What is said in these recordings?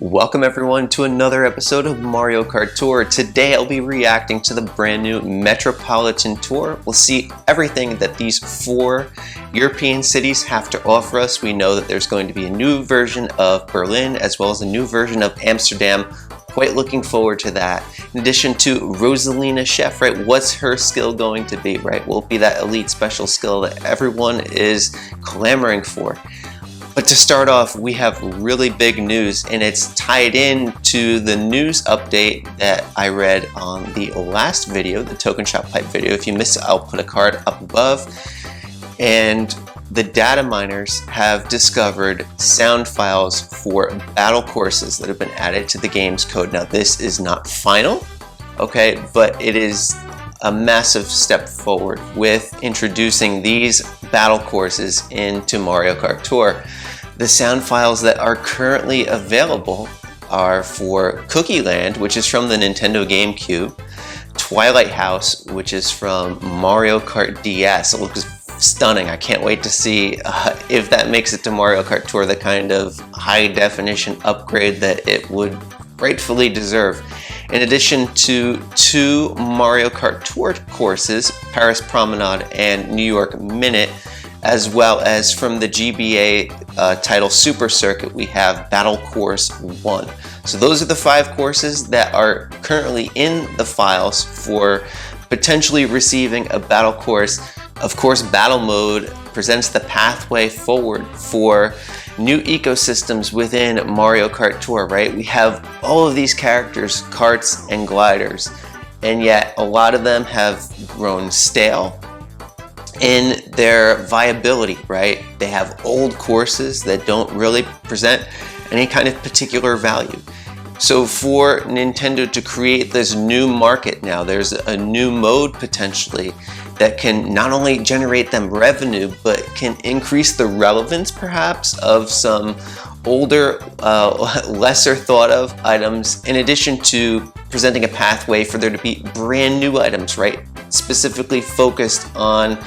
Welcome everyone to another episode of Mario Kart Tour. Today I'll be reacting to the brand new Metropolitan Tour. We'll see everything that these 4 European cities have to offer us. We know that there's going to be a new version of Berlin as well as a new version of Amsterdam. Quite looking forward to that. In addition to Rosalina Cup, right? What's her skill going to be, right? Will it be that elite special skill that everyone is clamoring for? But to start off, we have really big news, and it's tied in to the news update that I read on the last video, the Token Shop Pipe video. If you missed it, I'll put a card up above. And the data miners have discovered sound files for battle courses that have been added to the game's code. Now, this is not final, okay, but it is a massive step forward with introducing these battle courses into Mario Kart Tour. The sound files that are currently available are for Cookie Land, which is from the Nintendo GameCube, Twilight House, which is from Mario Kart DS. It looks stunning. I can't wait to see if that makes it to Mario Kart Tour, the kind of high definition upgrade that it would rightfully deserve. In addition to 2 Mario Kart Tour courses, Paris Promenade and New York Minute, as well as from the GBA title Super Circuit, we have Battle Course 1. So those are the 5 courses that are currently in the files for potentially receiving a battle course. Of course, Battle Mode presents the pathway forward for new ecosystems within Mario Kart Tour, right? We have all of these characters, karts and gliders, and yet a lot of them have grown stale in their viability, right? They have old courses that don't really present any kind of particular value. So for Nintendo to create this new market now, there's a new mode potentially that can not only generate them revenue, but can increase the relevance perhaps of some older, lesser thought of items, in addition to presenting a pathway for there to be brand new items, right? Specifically focused on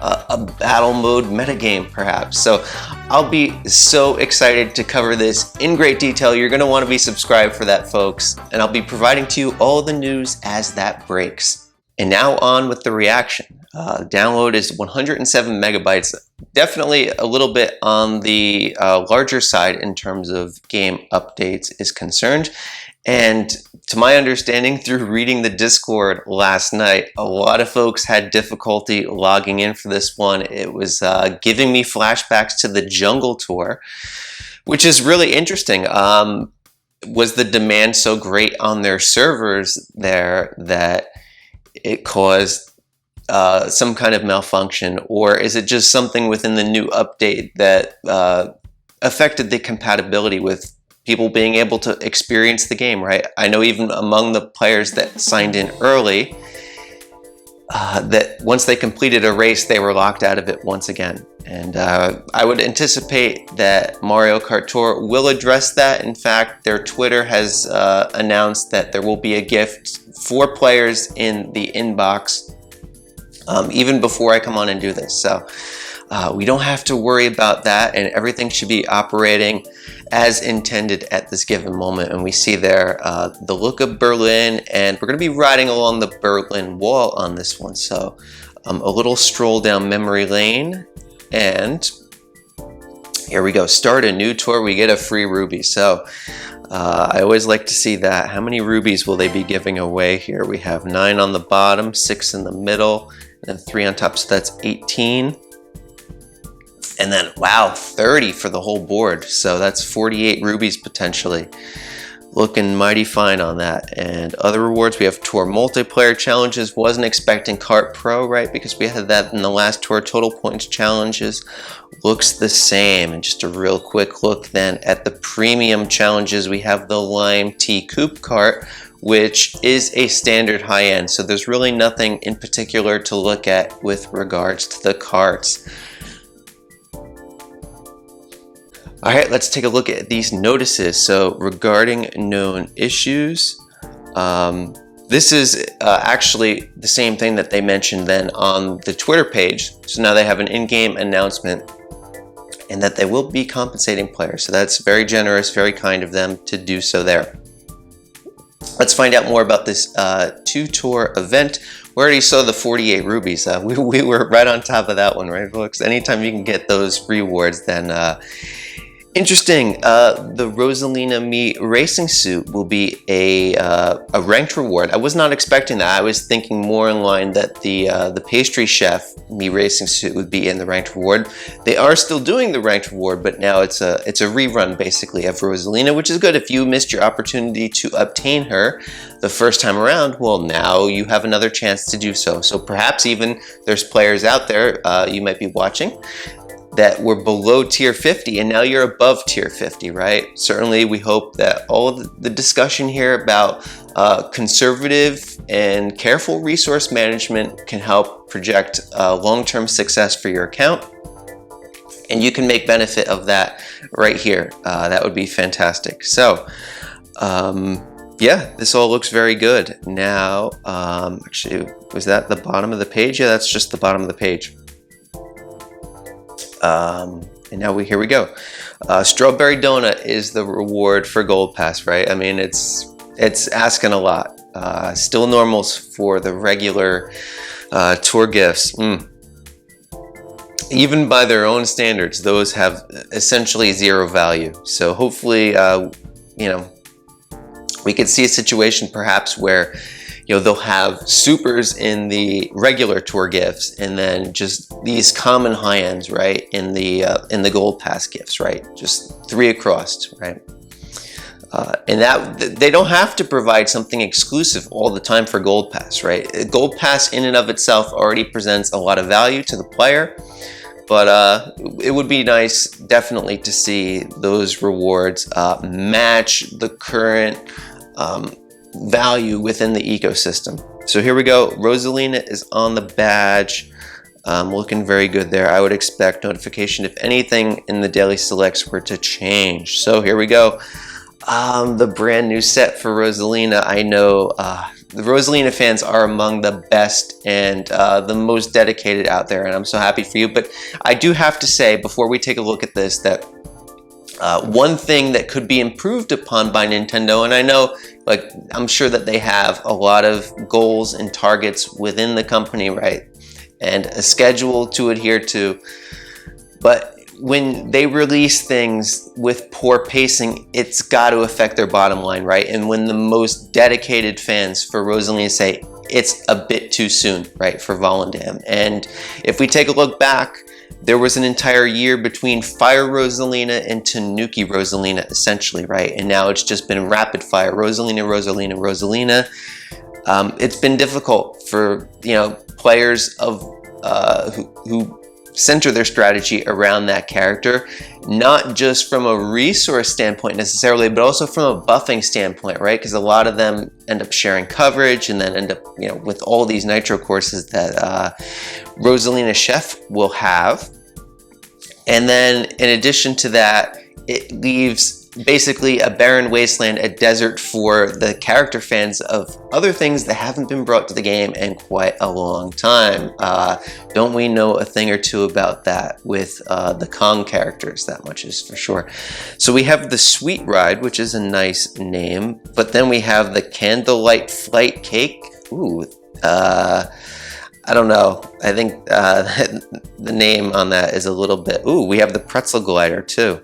a battle mode metagame perhaps. So I'll be so excited to cover this in great detail. You're going to want to be subscribed for that, folks, and I'll be providing to you all the news as that breaks. And now on with the reaction. Download is 107 megabytes. Definitely a little bit on the larger side in terms of game updates is concerned. And to my understanding, through reading the Discord last night, a lot of folks had difficulty logging in for this one. It was giving me flashbacks to the Jungle Tour, which is really interesting. Was the demand so great on their servers there that it caused some kind of malfunction, or is it just something within the new update that affected the compatibility with people being able to experience the game, right? I know even among the players that signed in early, that once they completed a race, they were locked out of it once again. And I would anticipate that Mario Kart Tour will address that. In fact, their Twitter has announced that there will be a gift for players in the inbox even before I come on and do this. So we don't have to worry about that, and everything should be operating as intended at this given moment. And we see there the look of Berlin, and we're going to be riding along the Berlin Wall on this one. So a little stroll down memory lane, and here we go. Start a new tour, we get a free ruby. So I always like to see that. How many rubies will they be giving away here? We have 9 on the bottom, 6 in the middle, and then 3 on top, so that's 18. And then, wow, 30 for the whole board. So that's 48 rubies potentially. Looking mighty fine on that. And other rewards, we have Tour Multiplayer Challenges. Wasn't expecting Kart Pro, right? Because we had that in the last Tour. Total Points Challenges looks the same. And just a real quick look then at the Premium Challenges. We have the Lime T Coupe Kart, which is a standard high-end. So there's really nothing in particular to look at with regards to the karts. All right, let's take a look at these notices. So regarding known issues, this is actually the same thing that they mentioned then on the Twitter page. So now they have an in-game announcement, and that they will be compensating players. So that's very generous, very kind of them to do so there. Let's find out more about this 2-tour event. We already saw the 48 rubies. We were right on top of that one, right, folks? Anytime you can get those rewards, then interesting. The Rosalina Me racing suit will be a ranked reward. I was not expecting that. I was thinking more in line that the pastry chef Me racing suit would be in the ranked reward. They are still doing the ranked reward, but now it's a rerun basically of Rosalina, which is good. If you missed your opportunity to obtain her the first time around, well, now you have another chance to do so. So perhaps even there's players out there you might be watching that were below tier 50 and now you're above tier 50, right? Certainly we hope that all of the discussion here about conservative and careful resource management can help project long-term success for your account, and you can make benefit of that right here. That would be fantastic. So yeah, this all looks very good. Now actually, was that the bottom of the page? Yeah, that's just the bottom of the page. And now here we go. Strawberry Donut is the reward for Gold Pass, right? I mean, it's asking a lot. Still normals for the regular tour gifts. Even by their own standards, those have essentially zero value. So hopefully, you know, we could see a situation perhaps where, you know, they'll have supers in the regular tour gifts and then just these common high ends, right, in the Gold Pass gifts, right? Just 3 across, right? And that they don't have to provide something exclusive all the time for Gold Pass, right? Gold Pass in and of itself already presents a lot of value to the player, but it would be nice definitely to see those rewards match the current value within the ecosystem. So here we go. Rosalina is on the badge. Looking very good there. I would expect notification if anything in the daily selects were to change. So here we go. The brand new set for Rosalina. I know the Rosalina fans are among the best and the most dedicated out there, and I'm so happy for you. But I do have to say, before we take a look at this, that one thing that could be improved upon by Nintendo, and I know, like, I'm sure that they have a lot of goals and targets within the company, right? And a schedule to adhere to. But when they release things with poor pacing, it's got to affect their bottom line, right? And when the most dedicated fans for Rosalina say it's a bit too soon, right, for Volendam. And if we take a look back, there was an entire year between Fire Rosalina and Tanuki Rosalina, essentially, right? And now it's just been rapid fire, Rosalina, Rosalina, Rosalina. It's been difficult for, you know, players of who center their strategy around that character, not just from a resource standpoint necessarily, but also from a buffing standpoint, right? Because a lot of them end up sharing coverage and then end up, you know, with all these nitro courses that Rosalina Chef will have. And then in addition to that, it leaves basically a barren wasteland, a desert for the character fans of other things that haven't been brought to the game in quite a long time. Don't we know a thing or two about that with the Kong characters? That much is for sure. So we have the Sweet Ride, which is a nice name, but then we have the Candlelight Flight Cake. Ooh, I don't know. I think the name on that is a little bit... Ooh, we have the Pretzel Glider too.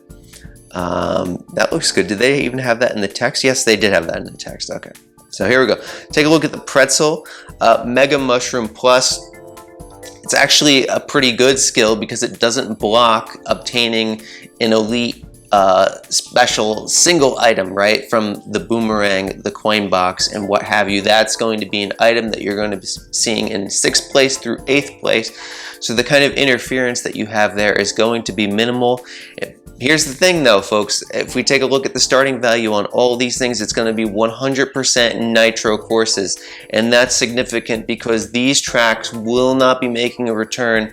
That looks good. Did they even have that in the text? Yes, they did have that in the text. Okay. So here we go. Take a look at the Pretzel. Mega Mushroom Plus. It's actually a pretty good skill because it doesn't block obtaining an elite special single item, right? From the boomerang, the coin box, and what have you. That's going to be an item that you're going to be seeing in 6th place through 8th place. So the kind of interference that you have there is going to be minimal. Here's the thing though, folks, if we take a look at the starting value on all these things, it's going to be 100% nitro courses. And that's significant because these tracks will not be making a return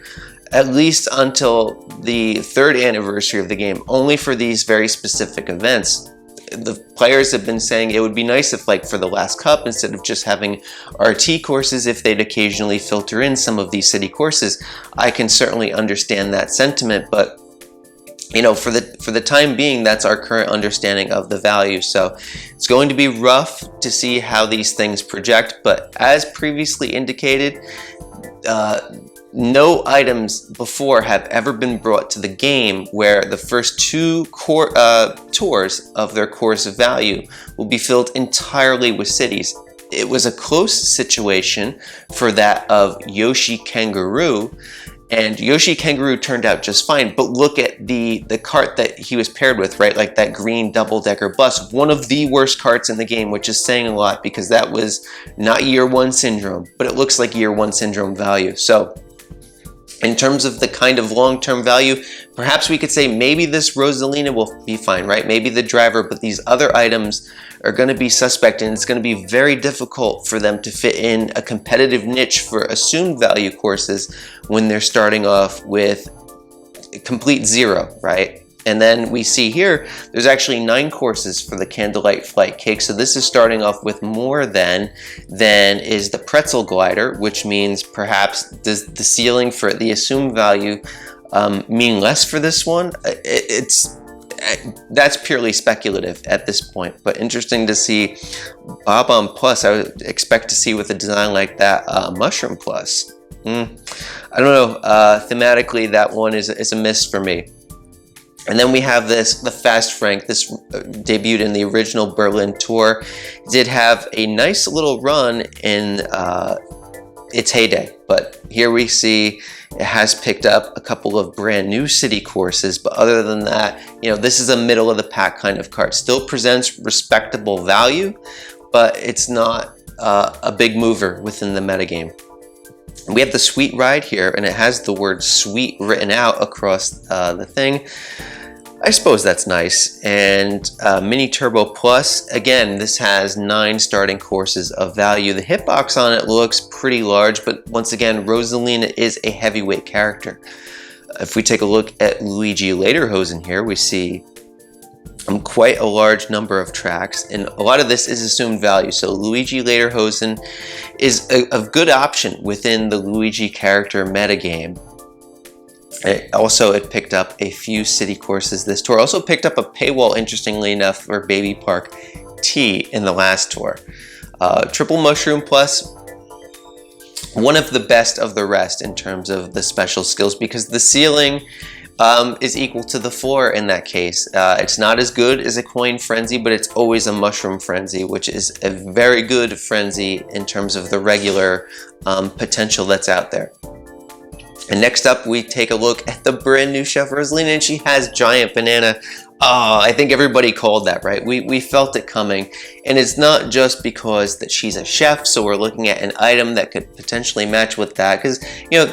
at least until the 3rd anniversary of the game, only for these very specific events. The players have been saying it would be nice if, like, for the last cup, instead of just having RT courses, if they'd occasionally filter in some of these city courses. I can certainly understand that sentiment, but you know, for the time being, that's our current understanding of the value. So it's going to be rough to see how these things project, but as previously indicated, no items before have ever been brought to the game where the first two tours of their course of value will be filled entirely with cities. It was a close situation for that of Yoshi Kangaroo, and Yoshi Kangaroo turned out just fine, but look at the cart that he was paired with, right? Like that green double-decker bus, one of the worst carts in the game, which is saying a lot because that was not year one syndrome, but it looks like year one syndrome value. So in terms of the kind of long-term value, perhaps we could say maybe this Rosalina will be fine, right? Maybe the driver, but these other items are going to be suspect, and it's going to be very difficult for them to fit in a competitive niche for assumed value courses when they're starting off with complete zero, right? And then we see here, there's actually 9 courses for the Candlelight Flight Cake. So this is starting off with more than is the Pretzel Glider, which means perhaps does the ceiling for the assumed value mean less for this one? That's purely speculative at this point, but interesting to see. Bob-omb Plus, I would expect to see with a design like that, Mushroom Plus. I don't know, thematically that one is a miss for me. And then we have the Fast Frank. This debuted in the original Berlin tour. It did have a nice little run in its heyday, but here we see it has picked up a couple of brand new city courses, but other than that, you know, this is a middle of the pack kind of cart. Still presents respectable value, but it's not a big mover within the metagame. We have the Sweet Ride here, and it has the word sweet written out across the thing. I suppose that's nice. And Mini Turbo Plus, again, this has 9 starting courses of value. The hitbox on it looks pretty large, but once again, Rosalina is a heavyweight character. If we take a look at Luigi Lederhosen here, we see quite a large number of tracks, and a lot of this is assumed value. So Luigi Lederhosen is a good option within the Luigi character metagame. It picked up a few city courses this tour. Also picked up a paywall, interestingly enough, for Baby Park T in the last tour. Triple Mushroom Plus, one of the best of the rest in terms of the special skills, because the ceiling is equal to the floor in that case. It's not as good as a Coin Frenzy, but it's always a Mushroom Frenzy, which is a very good frenzy in terms of the regular potential that's out there. And next up, we take a look at the brand new Chef Rosalina, and she has Giant Banana. Oh, I think everybody called that, right? We felt it coming, and it's not just because that she's a chef, so we're looking at an item that could potentially match with that, because, you know,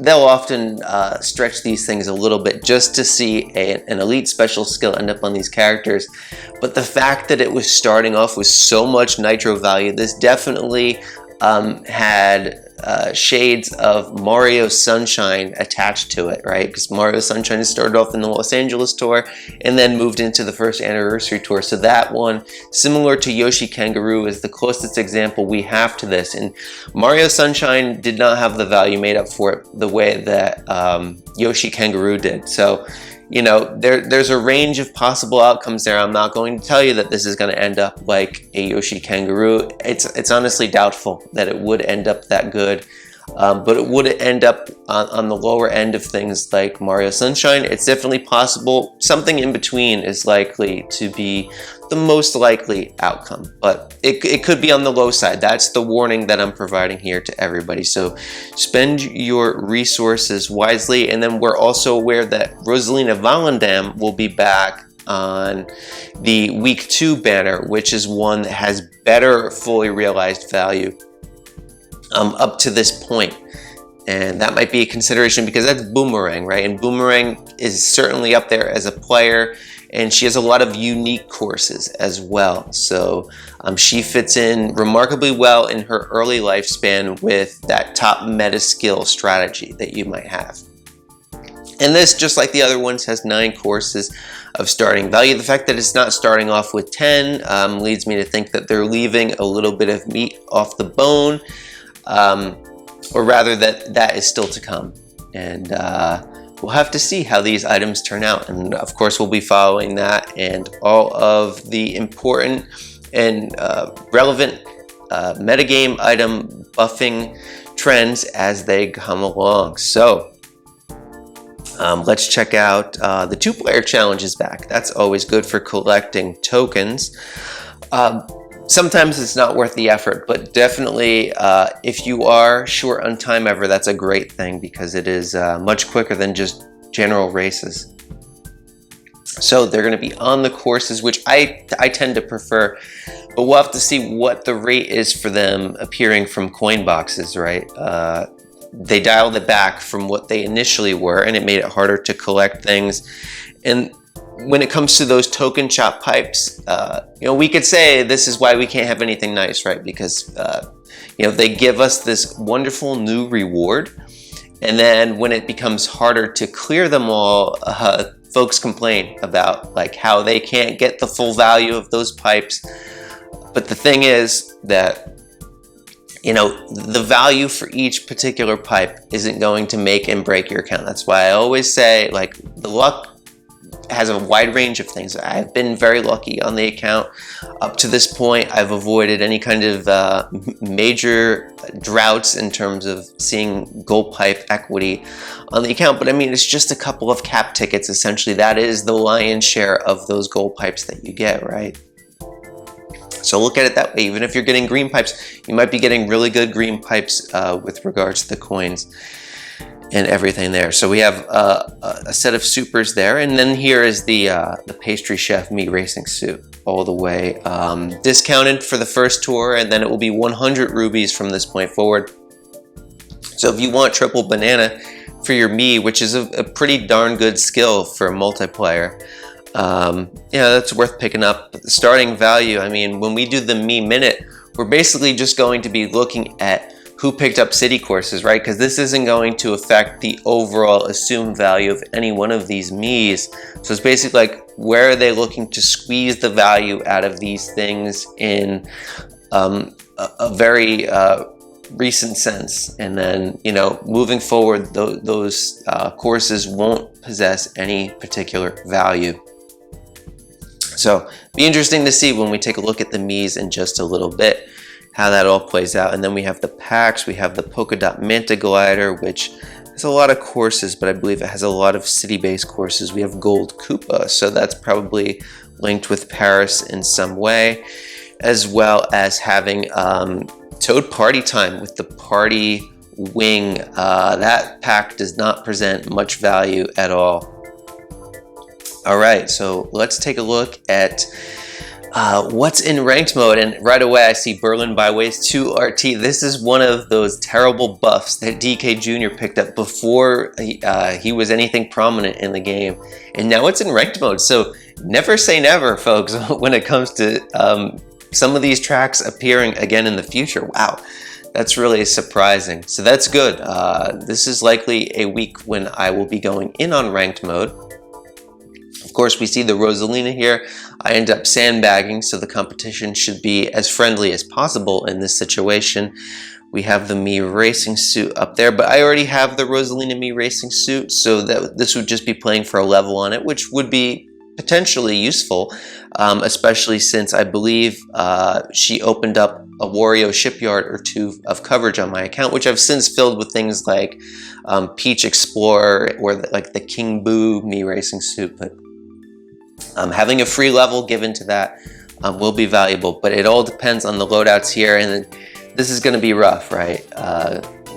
they'll often stretch these things a little bit just to see an elite special skill end up on these characters. But the fact that it was starting off with so much nitro value, this definitely had shades of Mario Sunshine attached to it, right? Because Mario Sunshine started off in the Los Angeles tour and then moved into the first anniversary tour. So that one, similar to Yoshi Kangaroo, is the closest example we have to this. And Mario Sunshine did not have the value made up for it the way that Yoshi Kangaroo did. So, you know, there's a range of possible outcomes there. I'm not going to tell you that this is going to end up like a Yoshi Kangaroo. It's honestly doubtful that it would end up that good, but it would end up on the lower end of things like Mario Sunshine. It's definitely possible. Something in between is likely to be the most likely outcome, but it could be on the low side. That's the warning that I'm providing here to everybody. So spend your resources wisely. And then we're also aware that Rosalina Volendam will be back on the week 2 banner, which is one that has better fully realized value up to this point. And that might be a consideration because that's Boomerang, right? And Boomerang is certainly up there as a player, and she has a lot of unique courses as well. So she fits in remarkably well in her early lifespan with that top meta skill strategy that you might have. And this, just like the other ones, has 9 courses of starting value. The fact that it's not starting off with 10 leads me to think that they're leaving a little bit of meat off the bone, or rather that is still to come. And we'll have to see how these items turn out. And of course, we'll be following that and all of the important and relevant metagame item buffing trends as they come along. So let's check out the 2-player challenge is back. That's always good for collecting tokens. Sometimes it's not worth the effort, but definitely if you are short on time ever, that's a great thing because it is much quicker than just general races. So they're going to be on the courses, which I tend to prefer, but we'll have to see what the rate is for them appearing from coin boxes, right? They dialed it back from what they initially were, and it made it harder to collect things. And when it comes to those token chop pipes, you know, we could say this is why we can't have anything nice, right? Because you know, they give us this wonderful new reward, and then when it becomes harder to clear them all, folks complain about like how they can't get the full value of those pipes. But the thing is that, you know, the value for each particular pipe isn't going to make and break your account. That's why I always say, like, the luck has a wide range of things. I've been very lucky on the account. Up to this point, I've avoided any kind of major droughts in terms of seeing gold pipe equity on the account. But I mean, it's just a couple of cap tickets. Essentially, that is the lion's share of those gold pipes that you get, right? So look at it that way. Even if you're getting green pipes, you might be getting really good green pipes with regards to the coins and everything there. So we have a set of supers there, and then here is the pastry chef me racing suit all the way, discounted for the first tour, and then it will be 100 rubies from this point forward. So if you want triple banana for your me, which is a pretty darn good skill for a multiplayer, yeah, that's worth picking up. But the starting value, I mean, when we do the me minute, we're basically just going to be looking at who picked up city courses, right? Because this isn't going to affect the overall assumed value of any one of these me's. So it's basically like, where are they looking to squeeze the value out of these things in a very recent sense? And then, you know, moving forward, those courses won't possess any particular value. So be interesting to see when we take a look at the me's in just a little bit, how that all plays out. And then we have the packs. We have the polka dot manta glider, which has a lot of courses, but I believe it has a lot of city-based courses. We have gold Koopa, so that's probably linked with Paris in some way, as well as having Toad Party Time with the party wing. That pack does not present much value at all. All right, so let's take a look at what's in ranked mode, and right away I see Berlin Byways 2 RT. This is one of those terrible buffs that DK Jr. picked up before he was anything prominent in the game, and now it's in ranked mode. So never say never, folks, when it comes to some of these tracks appearing again in the future. Wow, that's really surprising. So that's good. This is likely a week when I will be going in on ranked mode. Of course, we see the Rosalina here. I end up sandbagging, so the competition should be as friendly as possible in this situation. We have the me racing suit up there, but I already have the Rosalina me racing suit, so that this would just be playing for a level on it, which would be potentially useful, especially since I believe she opened up a Wario shipyard or two of coverage on my account, which I've since filled with things like Peach Explorer or like the King Boo me racing suit. But having a free level given to that will be valuable, but it all depends on the loadouts here, and this is going to be rough, right?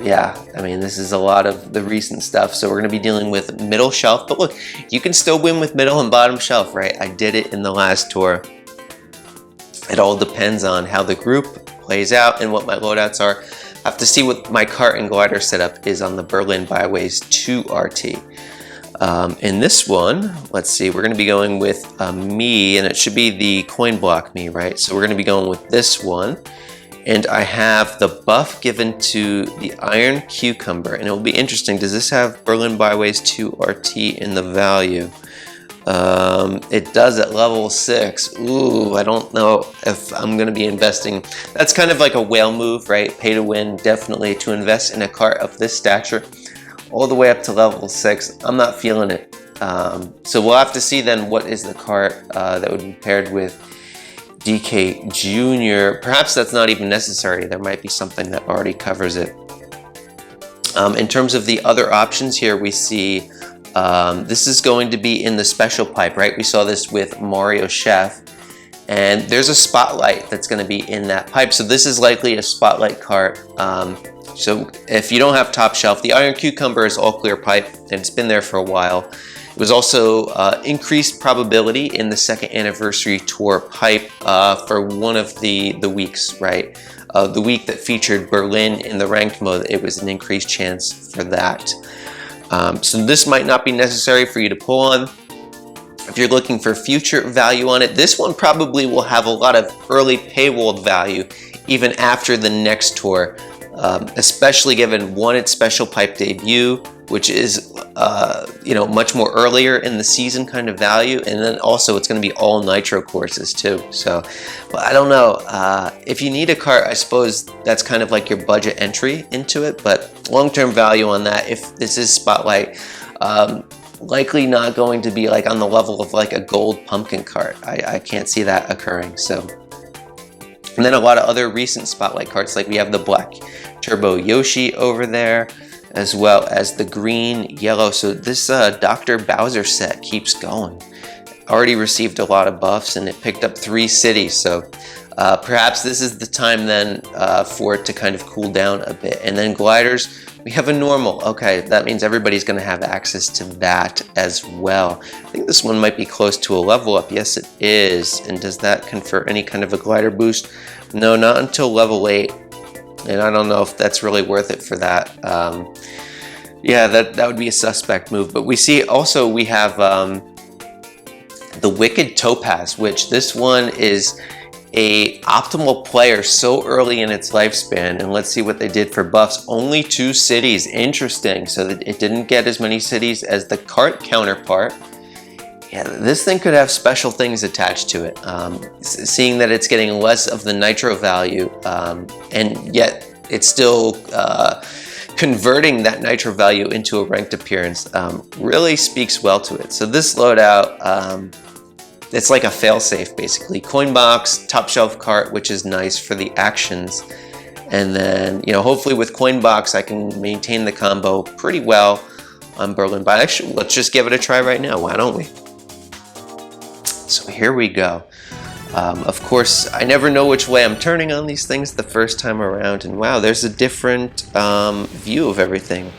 Yeah, I mean, this is a lot of the recent stuff, so we're going to be dealing with middle shelf, but look, you can still win with middle and bottom shelf, right? I did it in the last tour. It all depends on how the group plays out and what my loadouts are. I have to see what my cart and glider setup is on the Berlin Byways 2 RT. In this one, let's see, we're going to be going with me, and it should be the coin block me, right? So we're going to be going with this one, and I have the buff given to the Iron Cucumber, and it will be interesting. Does this have Berlin Byways 2 RT in the value? It does at level 6. Ooh, I don't know if I'm going to be investing. That's kind of like a whale move, right? Pay to win, definitely, to invest in a cart of this stature. all the way up to level 6. I'm not feeling it. So we'll have to see then what is the cart that would be paired with DK Jr. Perhaps that's not even necessary. There might be something that already covers it. In terms of the other options here, we see this is going to be in the special pipe, right? We saw this with Mario Chef, and there's a spotlight that's going to be in that pipe. So this is likely a spotlight cart. So if you don't have top shelf, the Iron Cucumber is all clear pipe, and it's been there for a while. It was also increased probability in the second anniversary tour pipe for one of the weeks, right? The week that featured Berlin in the ranked mode, it was an increased chance for that. So this might not be necessary for you to pull on. If you're looking for future value on it, this one probably will have a lot of early paywalled value even after the next tour, especially given one, its special pipe debut, which is much more earlier in the season kind of value, and then also it's going to be all nitro courses too. So, well, I don't know. If you need a cart, I suppose that's kind of like your budget entry into it, but long-term value on that, if this is Spotlight, likely not going to be like on the level of like a gold pumpkin cart. I can't see that occurring. So, and then a lot of other recent Spotlight carts, like we have the black Turbo Yoshi over there, as well as the green yellow. So this Dr. Bowser set keeps going. Already received a lot of buffs, and it picked up 3 cities. So perhaps this is the time then for it to kind of cool down a bit. And then gliders, we have a normal. Okay, that means everybody's going to have access to that as well. I think this one might be close to a level up. Yes, it is. And does that confer any kind of a glider boost? No, not until level 8. And I don't know if that's really worth it for that. Yeah, that would be a suspect move. But we see also we have the Wicked Topaz, which this one is a optimal player so early in its lifespan. And let's see what they did for buffs. Only 2 cities. Interesting. So that it didn't get as many cities as the cart counterpart. Yeah, this thing could have special things attached to it. Seeing that it's getting less of the nitro value, and yet it's still converting that nitro value into a ranked appearance, really speaks well to it. So this loadout, it's like a failsafe basically. Coin box, top shelf cart, which is nice for the actions. And then, hopefully with coin box, I can maintain the combo pretty well on Berlin. But actually, let's just give it a try right now. Why don't we? So here we go. Of course, I never know which way I'm turning on these things the first time around, and wow, there's a different view of everything.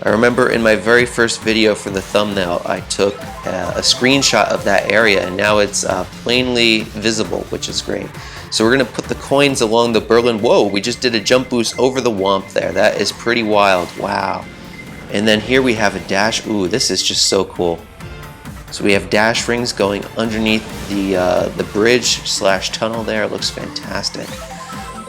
I remember in my very first video for the thumbnail, I took a screenshot of that area, and now it's plainly visible, which is great. So we're gonna put the coins along the Berlin. Whoa, we just did a jump boost over the Womp there. That is pretty wild, wow. And then here we have a dash. Ooh, this is just so cool. So we have dash rings going underneath the bridge / tunnel there. It looks fantastic.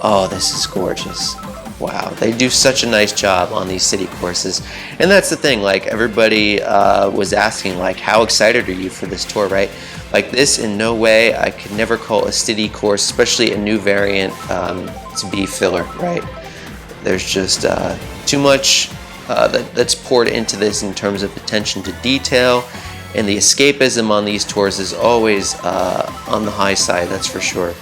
Oh, this is gorgeous. Wow, they do such a nice job on these city courses. And that's the thing, like everybody was asking, like, how excited are you for this tour, right? Like this, in no way, I could never call a city course, especially a new variant, to be filler, right? There's just too much that's poured into this in terms of attention to detail. And the escapism on these tours is always on the high side, that's for sure.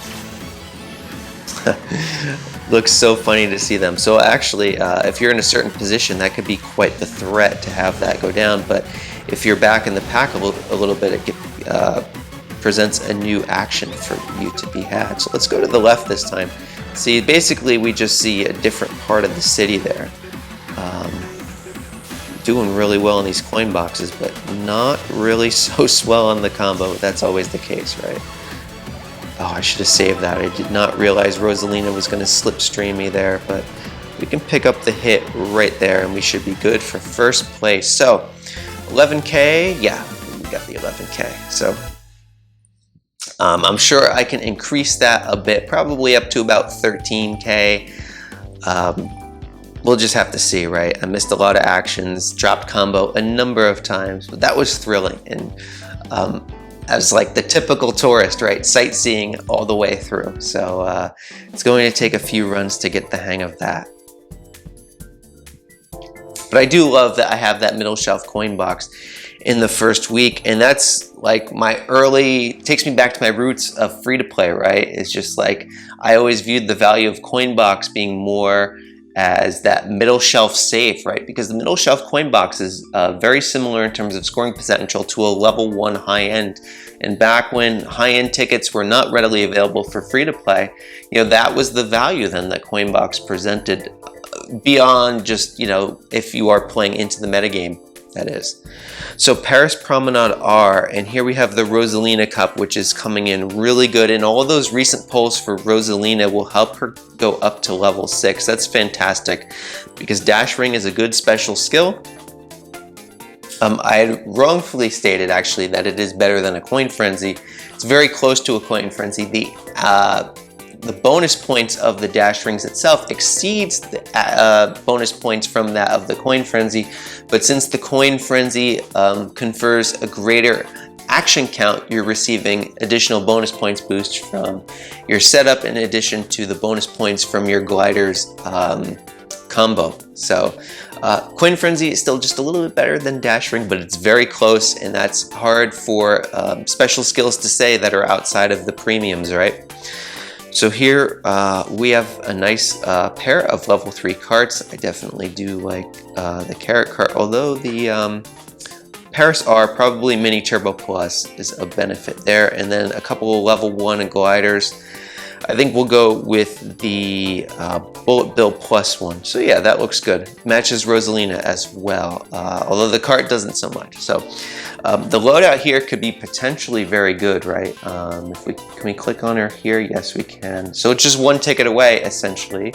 Looks so funny to see them. So actually, if you're in a certain position, that could be quite the threat to have that go down. But if you're back in the pack a little bit, it presents a new action for you to be had. So let's go to the left this time. See, basically, we just see a different part of the city there. Doing really well in these coin boxes, but not really so swell on the combo. That's always the case, right? Oh, I should have saved that. I did not realize Rosalina was going to slipstream me there, but we can pick up the hit right there, and we should be good for first place. So, 11K, yeah, we got the 11K. So, I'm sure I can increase that a bit, probably up to about 13K. We'll just have to see, right? I missed a lot of actions, dropped combo a number of times, but that was thrilling. And as like the typical tourist, right? Sightseeing all the way through. So it's going to take a few runs to get the hang of that. But I do love that I have that middle shelf coin box in the first week, and that's like takes me back to my roots of free-to-play, right? It's just like I always viewed the value of coin box being more as that middle shelf safe, right? Because the middle shelf coin box is very similar in terms of scoring potential to a level 1 high-end. And back when high-end tickets were not readily available for free-to-play, that was the value then that Coinbox presented beyond just, if you are playing into the metagame, that is. So Paris Promenade R, and here we have the Rosalina Cup, which is coming in really good. And all of those recent polls for Rosalina will help her go up to level 6. That's fantastic because Dash Ring is a good special skill. I had wrongfully stated actually that it is better than a Coin Frenzy. It's very close to a Coin Frenzy. The bonus points of the Dash Rings itself exceeds the bonus points from that of the Coin Frenzy, but since the Coin Frenzy confers a greater action count, you're receiving additional bonus points boost from your setup in addition to the bonus points from your gliders combo. So Coin Frenzy is still just a little bit better than Dash Ring, but it's very close, and that's hard for special skills to say that are outside of the premiums, right? So here we have a nice pair of level 3 carts. I definitely do like the Garrett cart, although the Paris R, probably Mini Turbo Plus, is a benefit there. And then a couple of level 1 gliders. I think we'll go with the Bullet Bill Plus one. So yeah, that looks good. Matches Rosalina as well, although the cart doesn't so much. So the loadout here could be potentially very good, right? Can we click on her here? Yes, we can. So it's just one ticket away, essentially.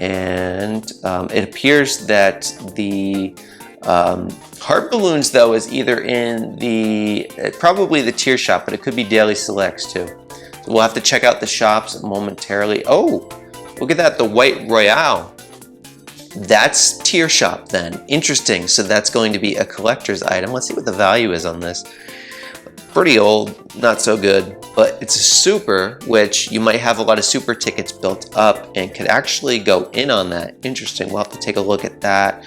And it appears that the Heart Balloons, though, is either in probably the tier shop, but it could be daily selects too. So we'll have to check out the shops momentarily. Oh, look at that, the White Royale. That's tier shop then. Interesting. So that's going to be a collector's item. Let's see what the value is on this. Pretty old, not so good, but it's a super, which you might have a lot of super tickets built up and could actually go in on that. Interesting. We'll have to take a look at that.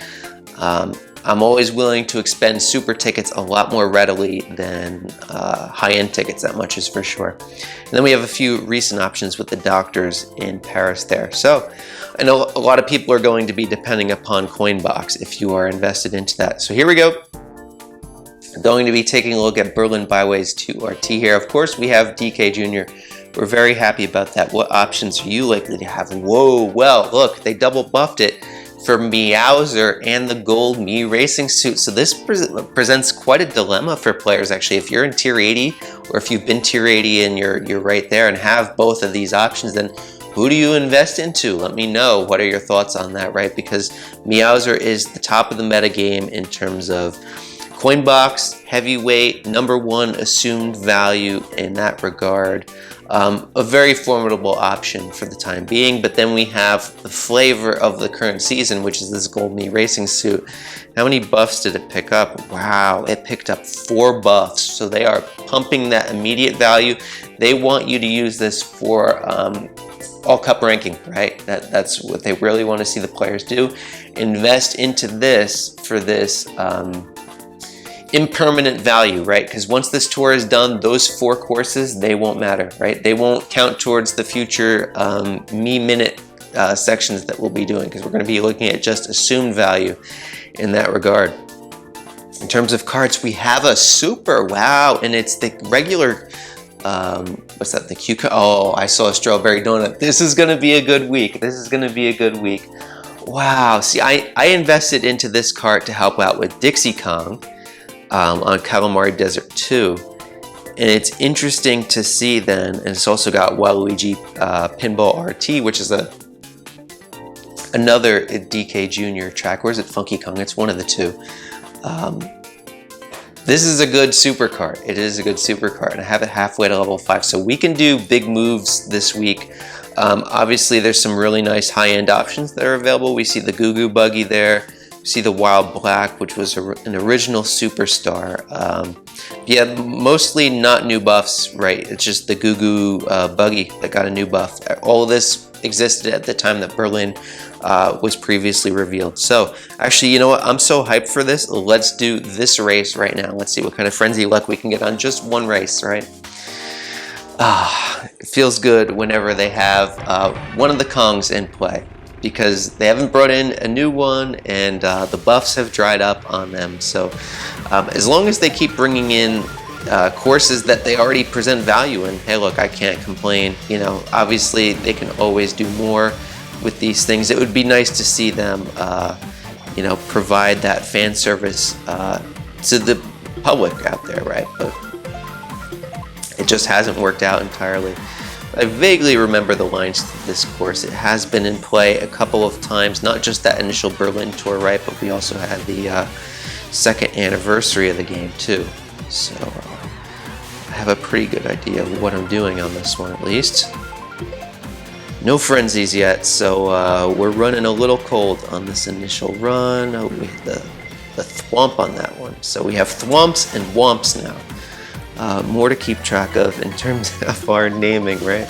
I'm always willing to expend super tickets a lot more readily than high-end tickets, that much is for sure. And then we have a few recent options with the doctors in Paris there. So I know a lot of people are going to be depending upon Coinbox if you are invested into that. So here we go. I'm going to be taking a look at Berlin Byways 2RT here. Of course, we have DK Jr. We're very happy about that. What options are you likely to have? Whoa, well, look, they double buffed it for Meowser and the gold Mii racing suit. So this presents quite a dilemma for players actually. If you're in tier 80 or if you've been tier 80 and you're right there and have both of these options, then who do you invest into? Let me know. What are your thoughts on that, right? Because Meowser is the top of the meta game in terms of Coinbox, heavyweight, #1 assumed value in that regard. A very formidable option for the time being, but then we have the flavor of the current season, which is this gold Mii racing suit. How many buffs did it pick up? Wow, it picked up 4 buffs, so they are pumping that immediate value. They want you to use this for all cup ranking, right? That's what they really want to see the players do. Invest into this for this impermanent value, right? Because once this tour is done, those 4 courses, they won't matter, right? They won't count towards the future Mii minute sections that we'll be doing, because we're going to be looking at just assumed value in that regard. In terms of cards, we have a super, wow, and it's the regular, what's that, the Q card? Oh, I saw a strawberry donut. This is going to be a good week. This is going to be a good week. Wow, see, I invested into this card to help out with Dixie Kong on Calamari Desert 2, and it's interesting to see then, and it's also got Waluigi Pinball RT, which is another DK Jr. track. Where's it? Funky Kong. It's one of the two. This is a good super card. It is a good super card, and I have it halfway to level 5, so we can do big moves this week. Obviously, there's some really nice high-end options that are available. We see the Goo Goo Buggy there. See the Wild Black, which was an original superstar. Yeah, mostly not new buffs, right? It's just the Goo Goo buggy that got a new buff. All of this existed at the time that Berlin was previously revealed. So actually, you know what? I'm so hyped for this. Let's do this race right now. Let's see what kind of frenzy luck we can get on just one race, right? It feels good whenever they have one of the Kongs in play, because they haven't brought in a new one, and the buffs have dried up on them. So as long as they keep bringing in courses that they already present value in, hey look, I can't complain. You know, obviously they can always do more with these things. It would be nice to see them you know, provide that fan service to the public out there, right? But it just hasn't worked out entirely. I vaguely remember the lines to this course. It has been in play a couple of times, not just that initial Berlin tour, right? But we also had the second anniversary of the game too. So I have a pretty good idea of what I'm doing on this one, at least. No frenzies yet, so we're running a little cold on this initial run. Oh, we had the thwomp on that one. So we have thwomps and womps now. More to keep track of in terms of our naming, right?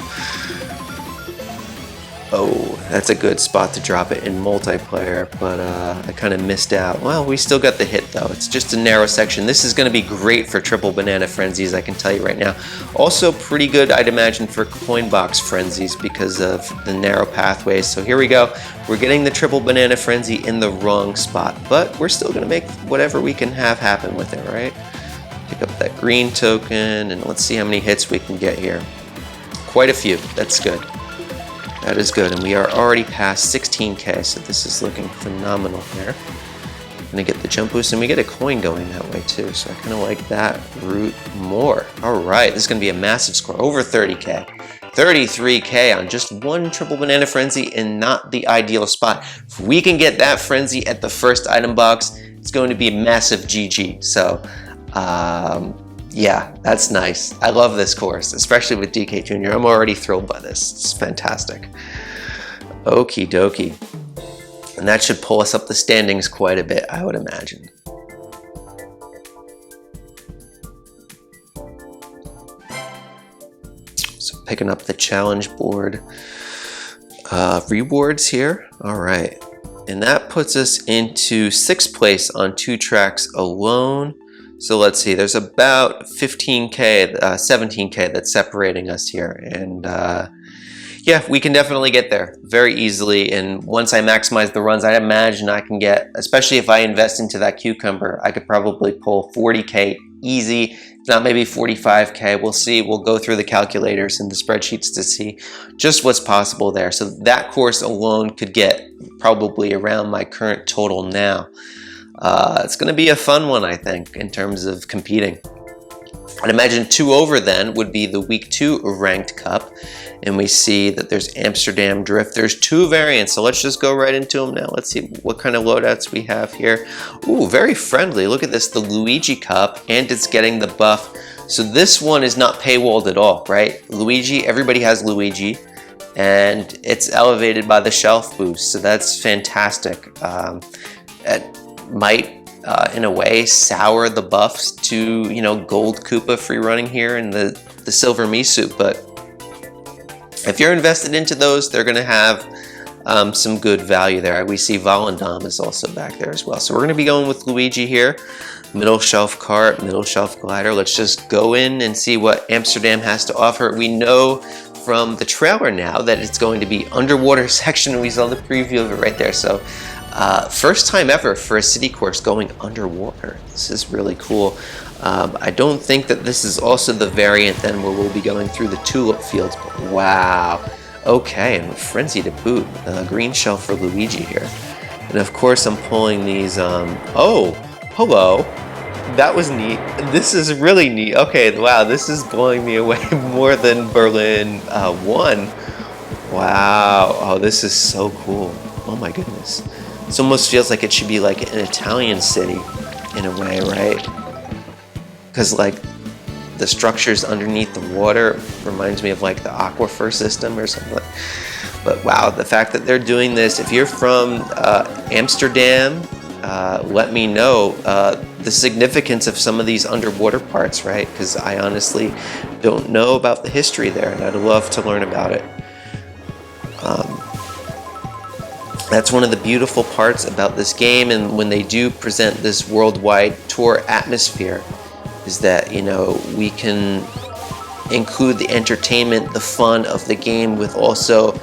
Oh, that's a good spot to drop it in multiplayer, but I kind of missed out. Well, we still got the hit though. It's just a narrow section. This is going to be great for triple banana frenzies, I can tell you right now. Also pretty good, I'd imagine, for coin box frenzies because of the narrow pathways. So here we go. We're getting the triple banana frenzy in the wrong spot, but we're still going to make whatever we can have happen with it, right? Pick up that green token, and let's see how many hits we can get here. Quite a few. That's good. That is good, and we are already past 16k, so this is looking phenomenal here. I'm gonna get the jump boost, and we get a coin going that way too, so I kind of like that route more. All right, this is gonna be a massive score, over 30k. 33k on just one triple banana frenzy in not the ideal spot. If we can get that frenzy at the first item box, it's going to be a massive GG. So yeah, that's nice. I love this course, especially with DK Jr. I'm already thrilled by this. It's fantastic. Okie dokie. And that should pull us up the standings quite a bit, I would imagine. So picking up the challenge board rewards here. All right. And that puts us into 6th place on 2 tracks alone. So let's see, there's about 15k, 17k that's separating us here. And yeah, we can definitely get there very easily. And once I maximize the runs, I imagine I can get, especially if I invest into that cucumber, I could probably pull 40k easy, if not maybe 45k. We'll see. We'll go through the calculators and the spreadsheets to see just what's possible there. So that course alone could get probably around my current total now. It's going to be a fun one, I think, in terms of competing. I'd imagine 2 over then would be the week 2 ranked cup. And we see that there's Amsterdam Drift. There's 2 variants, so let's just go right into them now. Let's see what kind of loadouts we have here. Ooh, very friendly. Look at this, the Luigi Cup, and it's getting the buff. So this one is not paywalled at all, right? Luigi, everybody has Luigi, and it's elevated by the shelf boost, so that's fantastic. It might in a way sour the buffs to, you know, gold Koopa free running here and the silver Misu, but if you're invested into those, they're going to have some good value there. We see Volendam is also back there as well. So we're going to be going with Luigi here. Middle shelf cart, middle shelf glider. Let's just go in and see what Amsterdam has to offer. We know from the trailer now that it's going to be underwater section. We saw the preview of it right there. So first time ever for a city course going underwater. This is really cool. I don't think that this is also the variant then where we'll be going through the tulip fields, but wow. Okay, and Frenzy to boot. Green shell for Luigi here. And of course I'm pulling these, oh, hello. That was neat. This is really neat. Okay, wow, this is blowing me away more than Berlin 1. Wow, oh, this is so cool. Oh my goodness. This almost feels like it should be like an Italian city in a way, right? Because like the structures underneath the water reminds me of like the aquifer system or something. But wow, the fact that they're doing this, if you're from Amsterdam, let me know. the significance of some of these underwater parts, right? Because I honestly don't know about the history there, and I'd love to learn about it. That's one of the beautiful parts about this game, and when they do present this worldwide tour atmosphere, is that, you know, we can include the entertainment, the fun of the game, with also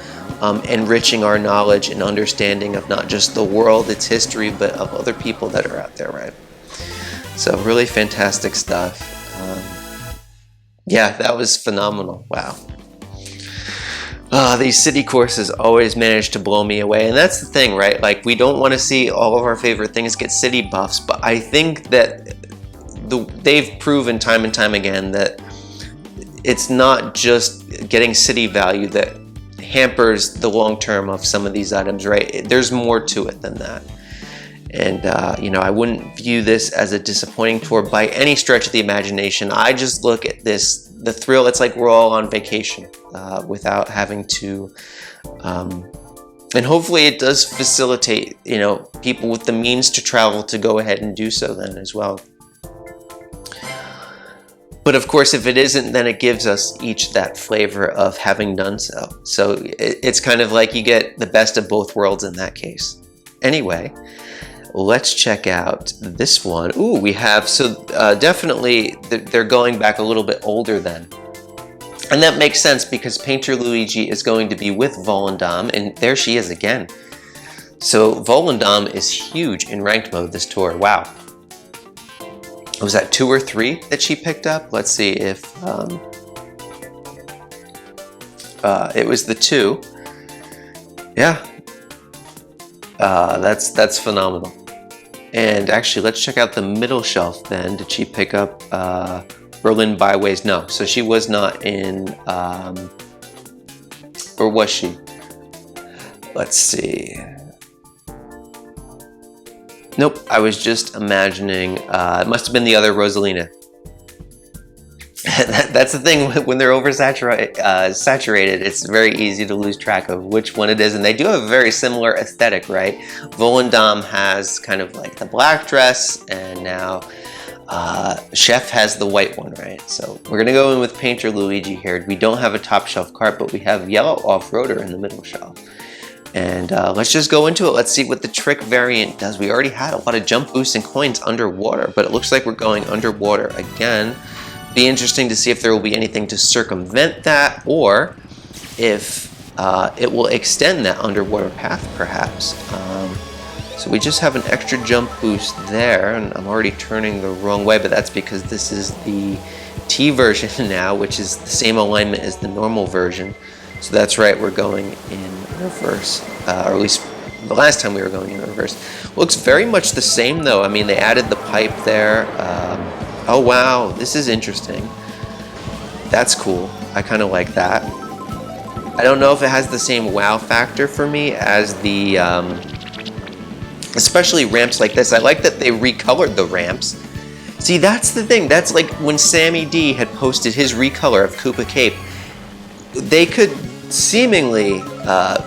enriching our knowledge and understanding of not just the world, its history, but of other people that are out there, right? So really fantastic stuff. Yeah, that was phenomenal. Wow. These city courses always manage to blow me away, and that's the thing, right? Like, we don't want to see all of our favorite things get city buffs, but I think that they've proven time and time again that it's not just getting city value that hampers the long term of some of these items, right? There's more to it than that. And, you know, I wouldn't view this as a disappointing tour by any stretch of the imagination. I just look at this, the thrill, it's like we're all on vacation without having to, and hopefully it does facilitate, you know, people with the means to travel to go ahead and do so then as well. But of course, if it isn't, then it gives us each that flavor of having done so. So it's kind of like you get the best of both worlds in that case. Anyway, let's check out this one. Ooh, we have, so definitely they're going back a little bit older then. And that makes sense because Painter Luigi is going to be with Volendam, and there she is again. So Volendam is huge in ranked mode this tour. Wow. Was that 2 or 3 that she picked up? Let's see if it was the 2. Yeah, that's phenomenal. And actually, let's check out the middle shelf then. Did she pick up Berlin Byways? No, so she was not in, or was she? Let's see. Nope, I was just imagining, it must have been the other Rosalina. That's the thing, when they're saturated, it's very easy to lose track of which one it is, and they do have a very similar aesthetic, right? Volendam has kind of like the black dress, and now Chef has the white one, right? So we're gonna go in with Painter Luigi here. We don't have a top shelf cart, but we have Yellow Off-Roader in the middle shelf. And let's just go into it. Let's see what the trick variant does. We already had a lot of jump boosts and coins underwater, but it looks like we're going underwater again. Be interesting to see if there will be anything to circumvent that, or if it will extend that underwater path, perhaps. So we just have an extra jump boost there, and I'm already turning the wrong way, but that's because this is the T version now, which is the same alignment as the normal version. So that's right, we're going in reverse, or at least the last time we were going in reverse. Looks very much the same though. I mean, they added the pipe there. Oh wow, this is interesting. That's cool. I kind of like that. I don't know if it has the same wow factor for me as the, especially ramps like this. I like that they recolored the ramps. See, that's the thing. That's like when Sammy D had posted his recolor of Koopa Cape. They could seemingly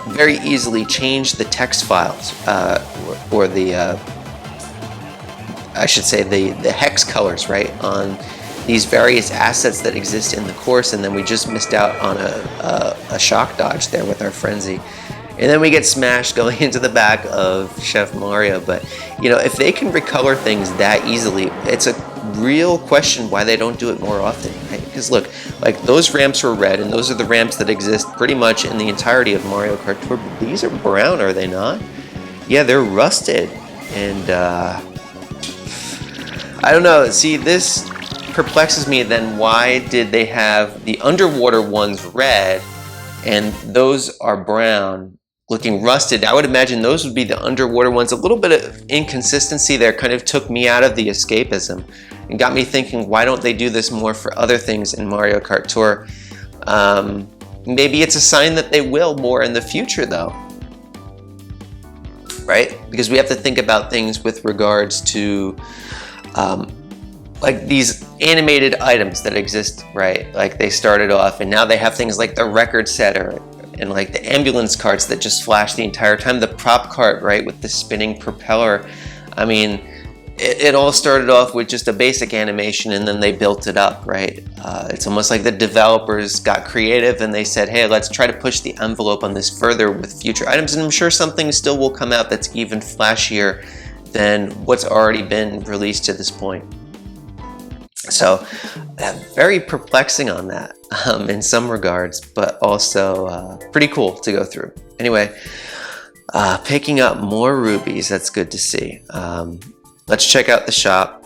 very easily change the text files or the I should say the hex colors, right, on these various assets that exist in the course, and then we just missed out on a shock dodge there with our frenzy, and then we get smashed going into the back of Chef Mario. But you know, if they can recolor things that easily, it's a real question why they don't do it more often, right? Because look, like those ramps were red, and those are the ramps that exist pretty much in the entirety of Mario Kart Tour, but these are brown, are they not? Yeah, they're rusted, and I don't know. See, this perplexes me then. Why did they have the underwater ones red and those are brown, looking rusted? I would imagine those would be the underwater ones. A little bit of inconsistency there kind of took me out of the escapism and got me thinking, why don't they do this more for other things in Mario Kart Tour? Maybe it's a sign that they will more in the future though, right? Because we have to think about things with regards to like these animated items that exist, right? Like they started off and now they have things like the record setter and like the ambulance carts that just flash the entire time, the prop cart, right, with the spinning propeller. I mean, it all started off with just a basic animation, and then they built it up, right? It's almost like the developers got creative and they said, hey, let's try to push the envelope on this further with future items, and I'm sure something still will come out that's even flashier than what's already been released to this point. So very perplexing on that in some regards, but also pretty cool to go through. Anyway, picking up more rubies, that's good to see. Let's check out the shop.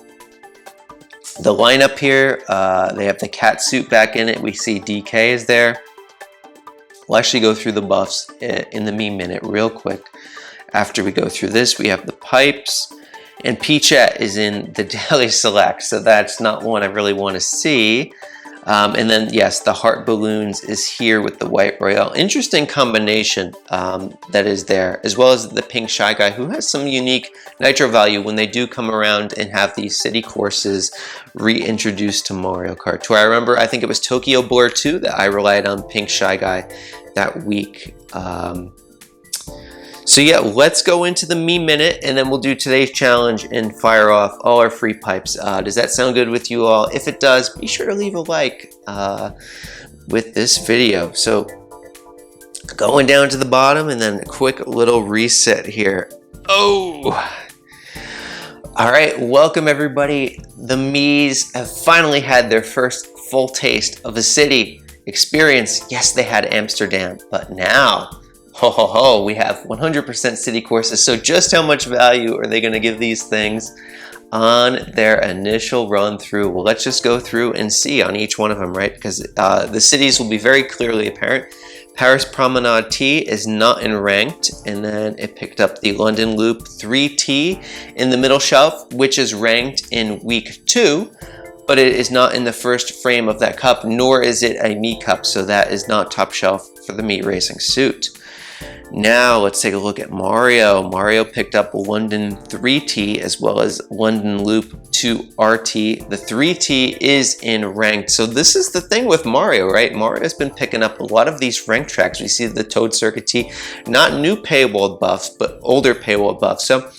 The lineup here, they have the cat suit back in it. We see DK is there. We'll actually go through the buffs in the me minute real quick. After we go through this, we have the pipes. And Peachette is in the Daily Select, so that's not one I really want to see. And then, yes, the Heart Balloons is here with the White Royale. Interesting combination that is there, as well as the Pink Shy Guy, who has some unique nitro value when they do come around and have these city courses reintroduced to Mario Kart Tour. I remember, I think it was Tokyo Blur 2 that I relied on Pink Shy Guy that week. So yeah, let's go into the me minute, and then we'll do today's challenge and fire off all our free pipes. Does that sound good with you all? If it does, be sure to leave a like with this video. So going down to the bottom, and then a quick little reset here. Oh! All right, welcome everybody. The Miis have finally had their first full taste of a city experience. Yes, they had Amsterdam, but now, we have 100% city courses. So just how much value are they going to give these things on their initial run through? Well, let's just go through and see on each one of them, right? Because the cities will be very clearly apparent. Paris Promenade T is not in ranked, and then it picked up the London Loop 3T in the middle shelf, which is ranked in week 2, but it is not in the first frame of that cup, nor is it a Me Cup, so that is not top shelf for the Me Racing suit. Now let's take a look at Mario. Mario picked up London 3T as well as London Loop 2RT. The 3T is in ranked. So this is the thing with Mario, right? Mario's been picking up a lot of these ranked tracks. We see the Toad Circuit T, not new paywall buffs, but older paywall buffs. So,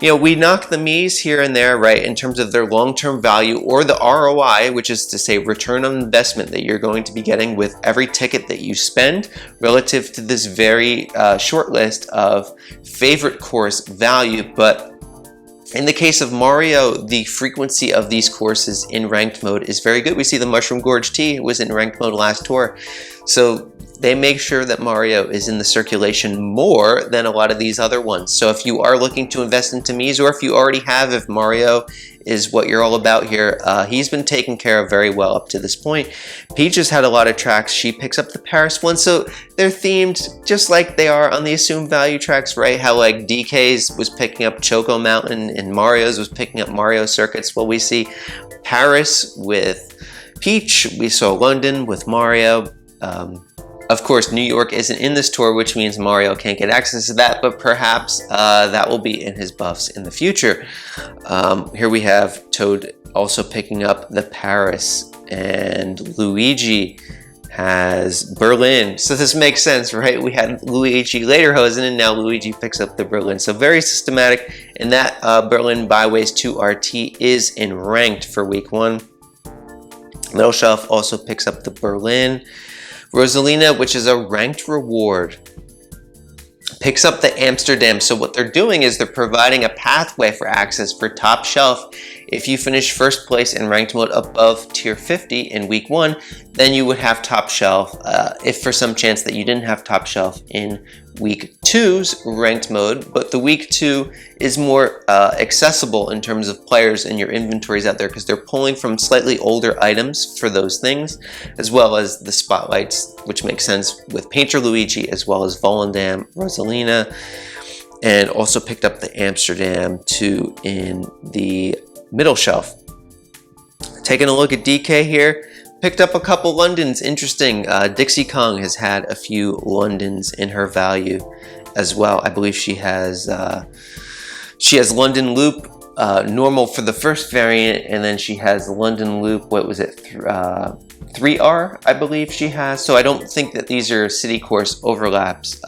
you know, we knock the Miis here and there, right, in terms of their long-term value or the ROI, which is to say return on investment that you're going to be getting with every ticket that you spend relative to this very short list of favorite course value. But in the case of Mario, the frequency of these courses in ranked mode is very good. We see the Mushroom Gorge T was in ranked mode last tour. So they make sure that Mario is in the circulation more than a lot of these other ones. So if you are looking to invest into Miis, or if you already have, if Mario is what you're all about here, he's been taken care of very well up to this point. Peach has had a lot of tracks. She picks up the Paris one, so they're themed just like they are on the assumed value tracks, right? How like DK's was picking up Choco Mountain and Mario's was picking up Mario Circuits. Well, we see Paris with Peach. We saw London with Mario. Of course, New York isn't in this tour, which means Mario can't get access to that, but perhaps that will be in his buffs in the future. Here we have Toad also picking up the Paris, and Luigi has Berlin. So this makes sense, right? We had Luigi Lederhosen, and now Luigi picks up the Berlin. So very systematic, and that Berlin Byways 2RT is in ranked for week 1. Middle shelf also picks up the Berlin. Rosalina, which is a ranked reward, picks up the Amsterdam. So what they're doing is they're providing a pathway for access for top shelf. If you finish first place in ranked mode above tier 50 in week 1, then you would have top shelf. If for some chance that you didn't have top shelf in week 2's ranked mode, but the week 2 is more accessible in terms of players and your inventories out there, because they're pulling from slightly older items for those things, as well as the spotlights, which makes sense with Painter Luigi, as well as Volendam, Rosalina, and also picked up the Amsterdam 2 in the middle shelf. Taking a look at DK here, picked up a couple Londons. Interesting. Dixie Kong has had a few Londons in her value as well. I believe she has London Loop normal for the first variant, and then she has London Loop, what was it, 3R, I believe she has. So I don't think that these are city course overlaps.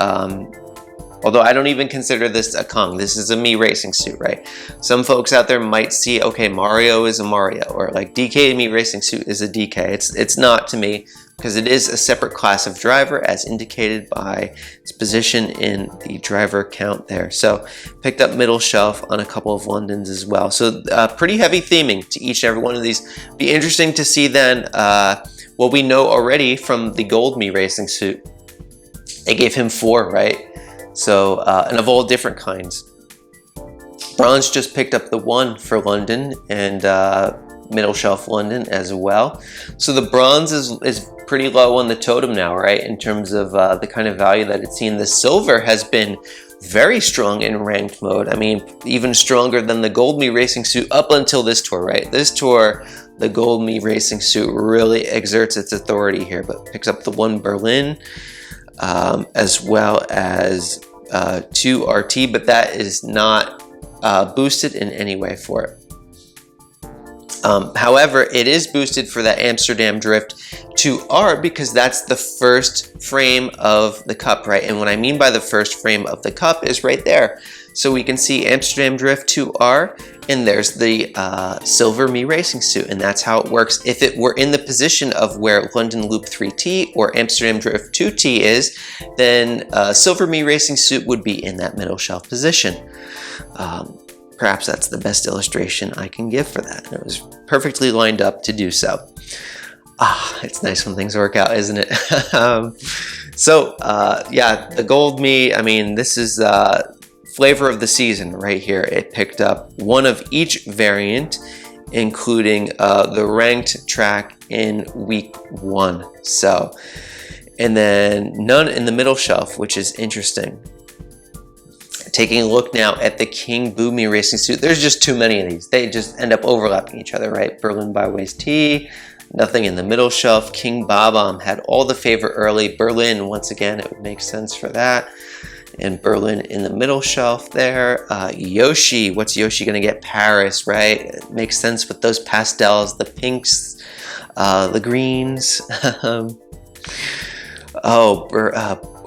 Although I don't even consider this a Kong. This is a Mii racing suit, right? Some folks out there might see, okay, Mario is a Mario, or like DK Mii racing suit is a DK. It's not to me, because it is a separate class of driver as indicated by its position in the driver count there. So picked up middle shelf on a couple of Londons as well. So pretty heavy theming to each and every one of these. Be interesting to see then what we know already from the gold Mii racing suit. They gave him 4, right? So, and of all different kinds. Bronze just picked up the 1 for London and middle shelf London as well. So the bronze is pretty low on the totem now, right? In terms of the kind of value that it's seen. The silver has been very strong in ranked mode. I mean, even stronger than the gold Mii racing suit up until this tour, right? This tour, the gold Mii racing suit really exerts its authority here, but picks up the 1 Berlin, as well as 2 RT, but that is not boosted in any way for it. However, it is boosted for that Amsterdam Drift 2R because that's the first frame of the cup, right? And what I mean by the first frame of the cup is right there. So we can see Amsterdam Drift 2R, and there's the silver Mii racing suit, and that's how it works. If it were in the position of where London Loop 3T or Amsterdam Drift 2T is, then silver Mii racing suit would be in that middle shelf position. Perhaps that's the best illustration I can give for that. It was perfectly lined up to do so. It's nice when things work out, isn't it? Yeah, the gold Mii, I mean, this is flavor of the season right here. It picked up 1 of each variant, including the ranked track in week 1. So, and then none in the middle shelf, which is interesting. Taking a look now at the King Boo Mii racing suit, there's just too many of these. They just end up overlapping each other, right? Berlin Byways T, nothing in the middle shelf. King Bob had all the favor early. Berlin, once again, it would make sense for that. And Berlin in the middle shelf there. Yoshi, what's Yoshi gonna get? Paris, right? It makes sense with those pastels, the pinks, the greens.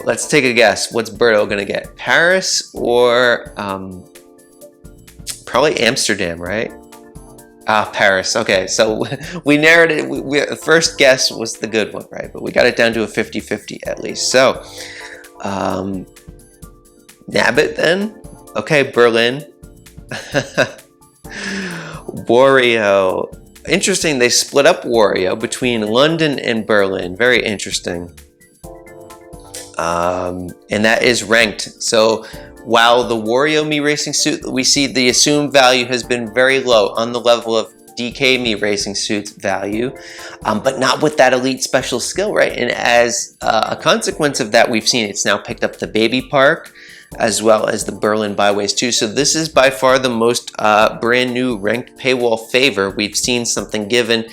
Let's take a guess. What's Berto gonna get? Paris or probably Amsterdam, right? Paris. Okay, so we narrowed it. The first guess was the good one, right? But we got it down to a 50-50 at least. So, Nabbit then? Okay, Berlin. Wario. Interesting, they split up Wario between London and Berlin. Very interesting. And that is ranked. So while the Wario Mii racing suit, we see the assumed value has been very low on the level of DK Mii racing suit's value, but not with that elite special skill, right? And as a consequence of that, we've seen it's now picked up the Baby Park as well as the Berlin Byways too. So this is by far the most brand new ranked paywall favor we've seen something given.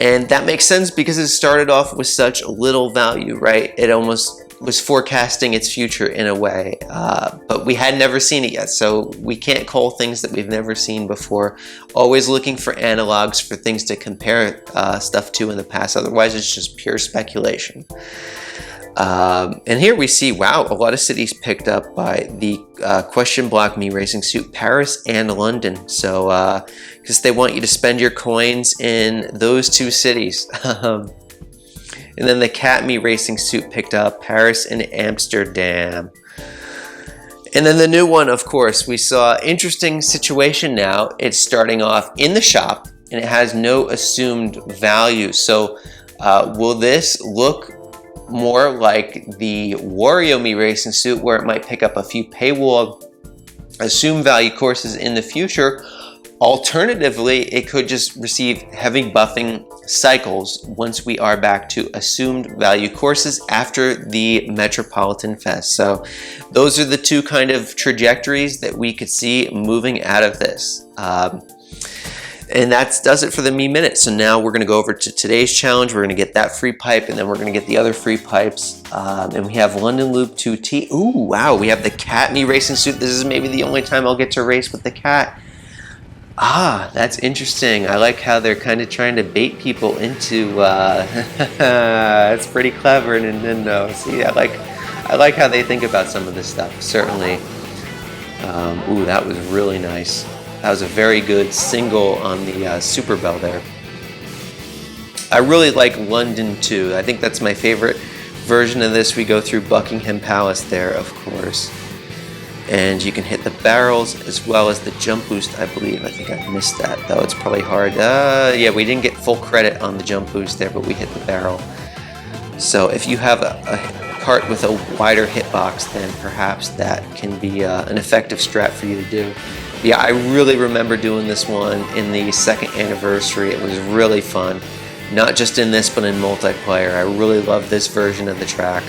And that makes sense because it started off with such little value, right? It almost was forecasting its future in a way, but we had never seen it yet, so we can't call things that we've never seen before. Always looking for analogs, for things to compare stuff to in the past, otherwise it's just pure speculation. And here we see, wow, a lot of cities picked up by the question block Mii racing suit, Paris and London. So, because they want you to spend your coins in those 2 cities. And then the Cat Mii racing suit picked up Paris and Amsterdam. And then the new one, of course, we saw interesting situation now. It's starting off in the shop and it has no assumed value. So will this look more like the Wario Mii racing suit, where it might pick up a few paywall assumed value courses in the future? Alternatively, it could just receive heavy buffing cycles once we are back to assumed value courses after the Metropolitan Fest. So those are the 2 kind of trajectories that we could see moving out of this. And that does it for the Mii Minute. So now we're gonna go over to today's challenge. We're gonna get that free pipe, and then we're gonna get the other free pipes. And we have London Loop 2T. Ooh, wow, we have the Cat Mii racing suit. This is maybe the only time I'll get to race with the cat. That's interesting. I like how they're kind of trying to bait people into, it's pretty clever, Nintendo. See, I I like how they think about some of this stuff, certainly. Ooh, that was really nice. That was a very good single on the Super Bell there. I really like London too. I think that's my favorite version of this. We go through Buckingham Palace there, of course. And you can hit the barrels as well as the jump boost, I believe. I think I missed that, though. It's probably hard. Yeah, we didn't get full credit on the jump boost there, but we hit the barrel. So if you have a cart with a wider hitbox, then perhaps that can be an effective strat for you to do. Yeah, I really remember doing this one in the 2nd anniversary. It was really fun. Not just in this, but in multiplayer. I really love this version of the track.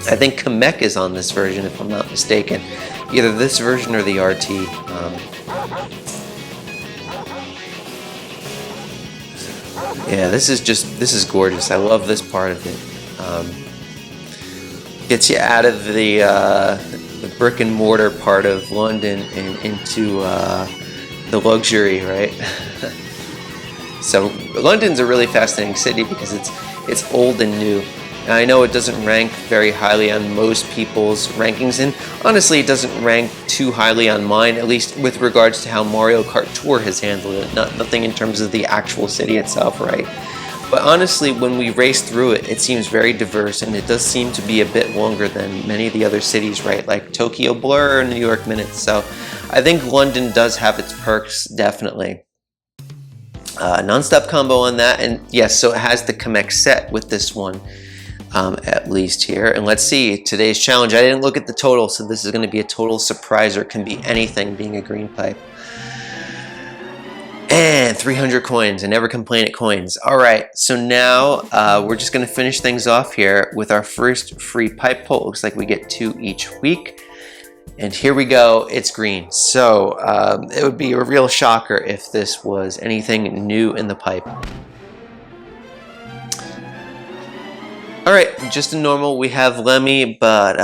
I think Kamek is on this version, if I'm not mistaken. Either this version or the RT. Yeah, this is gorgeous. I love this part of it. Gets you out of the brick and mortar part of London and into the luxury, right? So London's a really fascinating city because it's old and new. And I know it doesn't rank very highly on most people's rankings, and honestly it doesn't rank too highly on mine, at least with regards to how Mario Kart Tour has handled it. Nothing in terms of the actual city itself, right? But honestly, when we race through it, it seems very diverse, and it does seem to be a bit longer than many of the other cities, right? Like Tokyo Blur or New York Minute. So I think London does have its perks, definitely. Non-stop combo on that, and yes, so it has the Kamek set with this one, at least here. And let's see, today's challenge, I didn't look at the total, so this is going to be a total surprise, or can be anything being a green pipe. And 300 coins, and never complain at coins. Alright, so now we're just going to finish things off here with our first free pipe pull. Looks like we get 2 each week. And here we go, it's green. So it would be a real shocker if this was anything new in the pipe. Alright, just a normal, we have Lemmy, but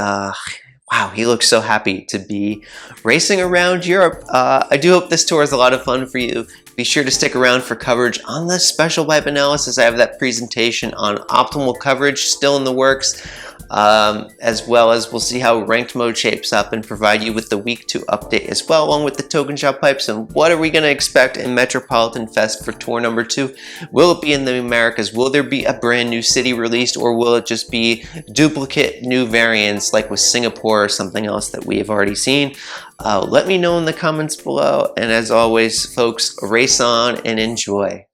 wow, he looks so happy to be racing around Europe. I do hope this tour is a lot of fun for you. Be sure to stick around for coverage on the special pipe analysis. I have that presentation on optimal coverage still in the works. As well as we'll see how ranked mode shapes up and provide you with the week 2 update as well, along with the token shop pipes and what are we going to expect in Metropolitan Fest for tour number 2. Will it be in the Americas? Will there be a brand new city released, or will it just be duplicate new variants like with Singapore or something else that we have already seen? Let me know in the comments below, and as always folks, race on and enjoy.